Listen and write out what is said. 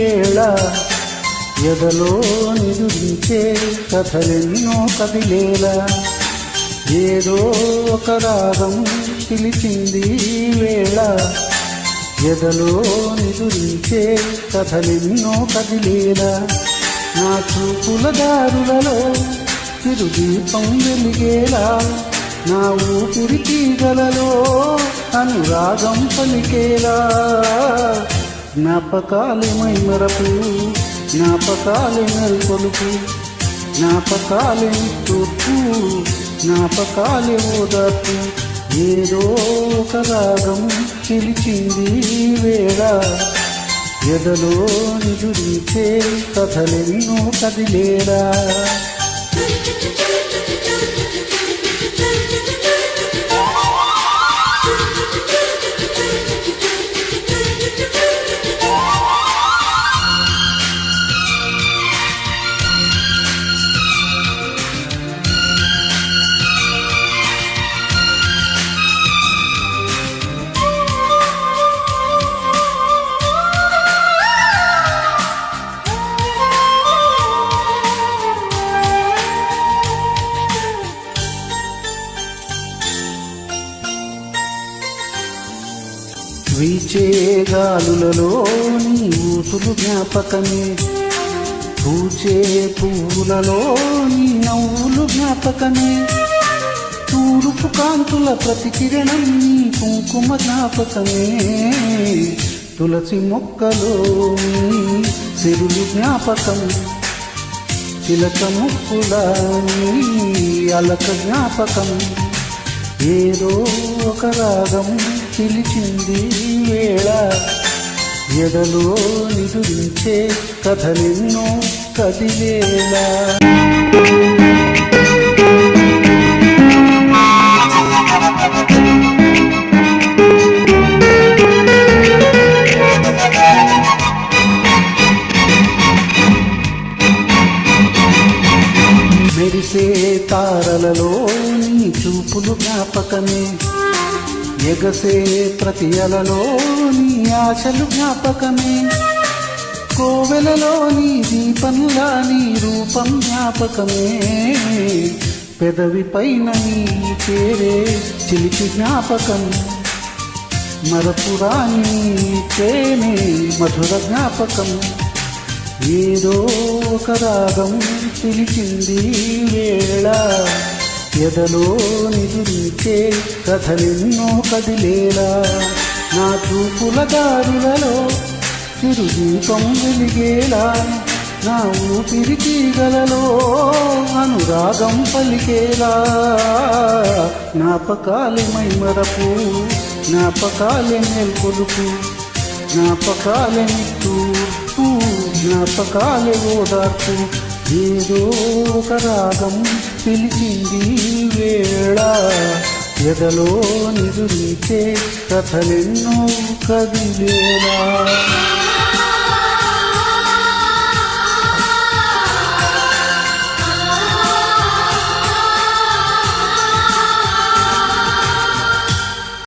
వేళ ఎదలో నిదురించే కథలెన్నో కదిలేలా ఏదో ఒక రాగం పిలిచింది వేళ ఎదలో నిదురించే కథలెన్నో కదిలేలా నా చూపుల దారులలో చిరుదీపం వెలిగేలా నా ఊపిరి తీగలలో అనురాగం పలికేలా జ్ఞాపకాలే మైమరపు జ్ఞాపకాలే నెల్కొలుపు జ్ఞాపకాలే తూర్పు జ్ఞాపకాలే ఓదార్పు ఏదో ఒక రాగం పిలిచింది వేళ ఎదలో నిదురించే కథలెన్నో కదిలేలా వీచే గాలులలో నీ ఊసులు జ్ఞాపకమే పూచే పువ్వులలో నీ నవ్వులు జ్ఞాపకమే తూర్పు కాంతుల ప్రతికిరణం నీ కుంకుమ జ్ఞాపకమే తులసి మొక్కలో నీ సిరులు జ్ఞాపకం చిలక ముక్కుల నీ అలక జ్ఞాపకం ఏదో ఒక రాగం పిలిచింది వేళ ఎదలో నిదురించే కథలెన్నో కదిలేలా మెరిసే తారలలో నీ చూపులు జ్ఞాపకమే ఎగసే ప్రతి అలలో నీ ఆశలు జ్ఞాపకమే కోవెలలో నీ దీపంలా నీ రూపం జ్ఞాపకమే పెదవి పైన నీ పేరే చిలిపి జ్ఞాపకం మరపురాని ప్రేమే మధుర జ్ఞాపకం ఏదో ఒక రాగం పిలిచింది వేళ ఎదలో నిదురించే కథలెన్నో కదిలేలా నా చూపుల దారులలో చిరుదీపం వెలిగేలా నా ఊపిరి తీగలలో అనురాగం పలికేలా జ్ఞాపకాలే మైమరపు జ్ఞాపకాలే మేల్కొలుపు జ్ఞాపకాలే తూర్పు జ్ఞాపకాలే ఓదార్పు ఏదో ఒక రాగం పిలిచింది వేళ ఎదలో నిదురించే కథలెన్నో కదిలేలా